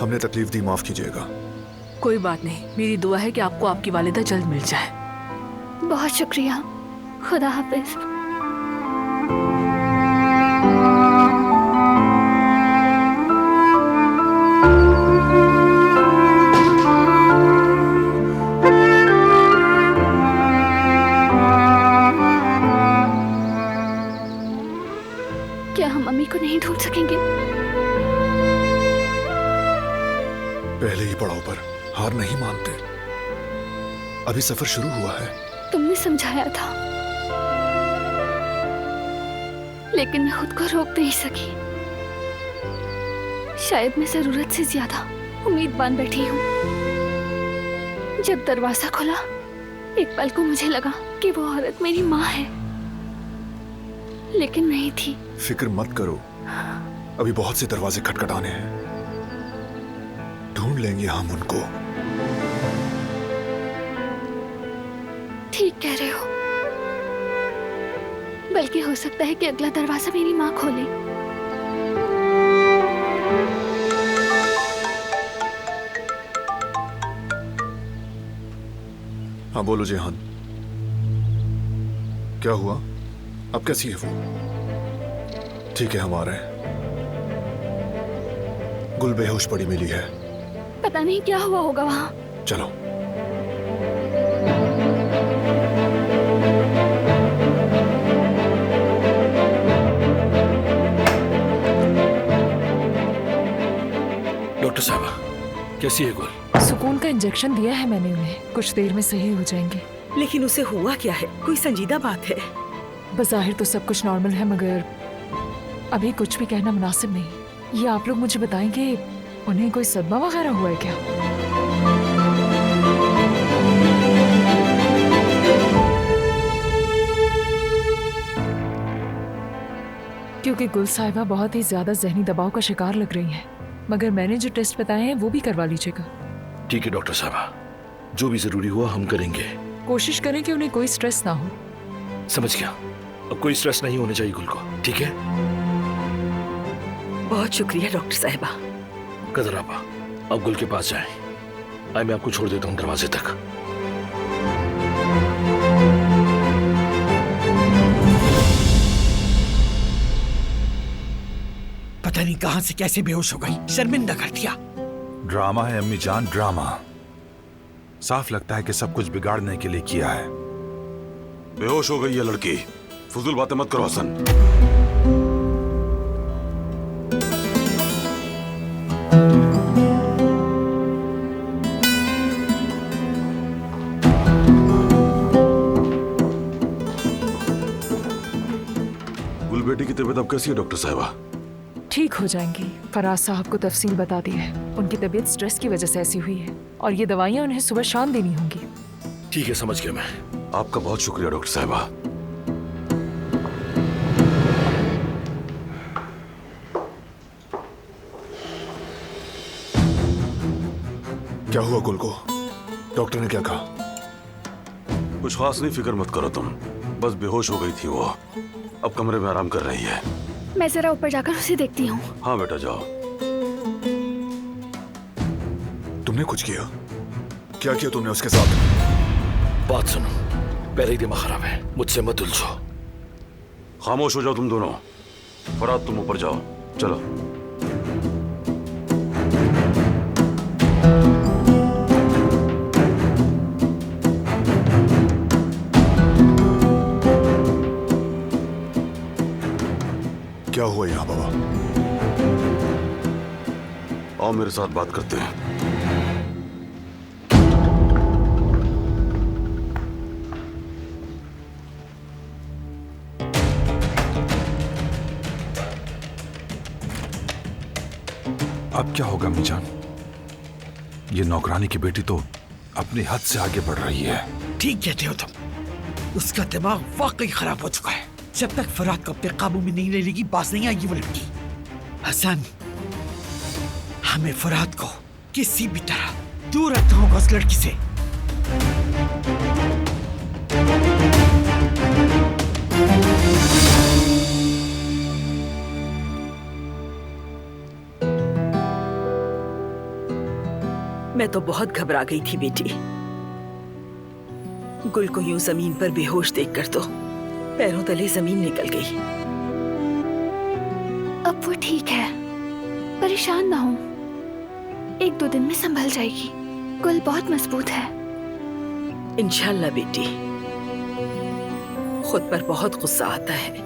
हमने तकलीफ दी, माफ कीजिएगा। कोई बात नहीं, मेरी दुआ है कि आपको आपकी वालिदा जल्द मिल जाए। बहुत शुक्रिया, खुदा हाफिज। क्या हम मम्मी को नहीं ढूंढ सकेंगे? पहले ही पड़ाव पर हार नहीं मानते। अभी सफर शुरू हुआ है। तुमने समझाया था, लेकिन मैं खुद को रोक नहीं सकी। शायद मैं जरूरत से ज्यादा उम्मीद बांध बैठी हूँ। जब दरवाजा खुला, एक पल को मुझे लगा कि वो औरत मेरी माँ है, लेकिन नहीं थी। फिक्र मत करो, अभी बहुत से दरवाजे खटखटाने हैं। ढूंढ लेंगे हम उनको। ठीक कह रहे हो, बल्कि हो सकता है कि अगला दरवाजा मेरी माँ खोले। हाँ बोलो जेहान, क्या हुआ? अब कैसी है वो? ठीक है, हम आ रहे हैं। गुल बेहोश पड़ी मिली है। पता नहीं क्या हुआ होगा वहाँ। चलो। डॉक्टर साहब, कैसी है गुल? सुकून का इंजेक्शन दिया है मैंने उन्हें, कुछ देर में सही हो जाएंगे। लेकिन उसे हुआ क्या है? कोई संजीदा बात है? बज़ाहिर तो सब कुछ नॉर्मल है, मगर अभी कुछ भी कहना मुनासिब नहीं। ये आप लोग मुझे बताएंगे, उन्हें कोई सदमा वगैरह हुआ है क्या? क्योंकि गुल साहिबा बहुत ही ज्यादा जहनी दबाव का शिकार लग रही हैं। मगर मैंने जो टेस्ट बताए हैं वो भी करवा लीजिएगा। ठीक है डॉक्टर साहब, जो भी जरूरी हुआ हम करेंगे। कोशिश करें कि उन्हें कोई स्ट्रेस ना हो। समझ गया, अब कोई स्ट्रेस नहीं होना चाहिए गुल को, ठीक है? बहुत शुक्रिया डॉक्टर साहिबा। कदर आपा, अब गुल के पास जाएं। आए, मैं आपको छोड़ देता हूँ दरवाजे तक। पता नहीं कहां से कैसे बेहोश हो गई, शर्मिंदा कर दिया। ड्रामा है अम्मी जान, ड्रामा। साफ लगता है कि सब कुछ बिगाड़ने के लिए किया है। बेहोश हो गई है लड़की, फजूल बातें मत करो हसन। गुल बेटी की तबीयत अब कैसी है डॉक्टर साहिबा? ठीक हो जाएंगी। फराज साहब को तफसील बता दी है। उनकी तबीयत स्ट्रेस की वजह से ऐसी हुई है और ये दवाइयाँ उन्हें सुबह शाम देनी होंगी। ठीक है, समझ गया मैं। आपका बहुत शुक्रिया डॉक्टर साहिबा। क्या हुआ गुल को? डॉक्टर ने क्या कहा? कुछ खास नहीं, फिक्र मत करो तुम। बस बेहोश हो गई थी वो, अब कमरे में आराम कर रही है। मैं जरा ऊपर जाकर उसे देखती हूँ। हाँ बेटा जाओ। तुमने कुछ किया? क्या किया तुमने उसके साथ? बात सुनो, पहले ही दिमाग खराब है, मुझसे मत उलझो। खामोश हो जाओ तुम दोनों। फराद तुम ऊपर जाओ, चलो। क्या हुआ यहाँ बाबा? आओ मेरे साथ बात करते हैं। अब क्या होगा अम्मी जान? ये नौकरानी की बेटी तो अपनी हद से आगे बढ़ रही है। ठीक कहते हो तुम, उसका दिमाग वाकई खराब हो चुका है। जब तक फराद को अपने काबू में नहीं ले लेगी, बात नहीं आएगी वो लड़की। हसन, हमें फराद को किसी भी तरह दूर रखना होगा उस लड़की से। मैं तो बहुत घबरा गई थी बेटी। गुल को यूं जमीन पर बेहोश देखकर तो पैरों तले जमीन निकल गई। अब वो ठीक है, परेशान ना हो, 1-2 दिन में संभल जाएगी। गुल बहुत मजबूत है। इंशाल्लाह बेटी। खुद पर बहुत गुस्सा आता है।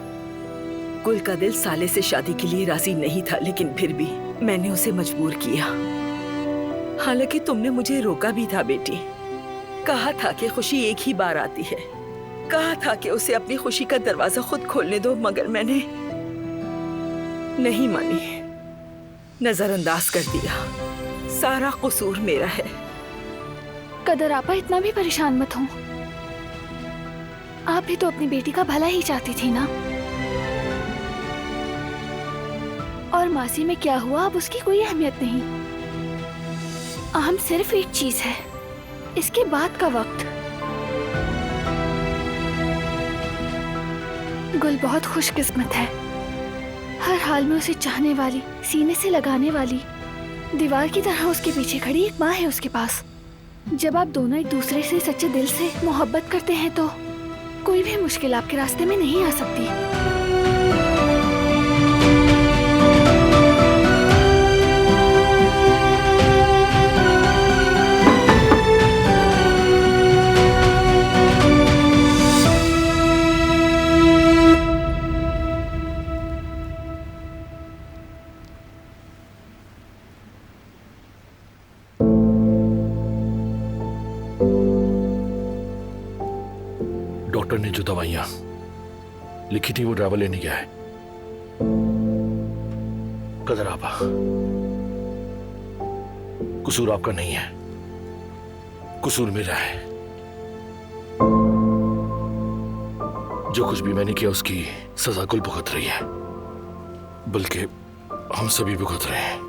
गुल का दिल साले से शादी के लिए राजी नहीं था, लेकिन फिर भी मैंने उसे मजबूर किया। हालांकि तुमने मुझे रोका भी था बेटी। कहा था कि खुशी एक ही बार आती है। कहा था कि उसे अपनी खुशी का दरवाजा खुद खोलने दो, मगर मैंने नहीं मानी, नजरअंदाज कर दिया। सारा कसूर मेरा है। कदर आपा, इतना भी परेशान मत हो। आप भी तो अपनी बेटी का भला ही चाहती थी ना। और मासी में क्या हुआ अब उसकी कोई अहमियत नहीं। अहम सिर्फ एक चीज है, इसके बाद का वक्त। गुल बहुत खुशकिस्मत है। हर हाल में उसे चाहने वाली, सीने से लगाने वाली, दीवार की तरह उसके पीछे खड़ी एक माँ है उसके पास। जब आप दोनों एक दूसरे से सच्चे दिल से मोहब्बत करते हैं तो कोई भी मुश्किल आपके रास्ते में नहीं आ सकती। डॉक्टर ने जो दवाइयां लिखी थी वो ड्राइवर लेने गया है। कदर आपा, कसूर आपका नहीं है, कसूर मेरा है। जो कुछ भी मैंने किया उसकी सजा कुल भुगत रही है, बल्कि हम सभी भुगत रहे हैं।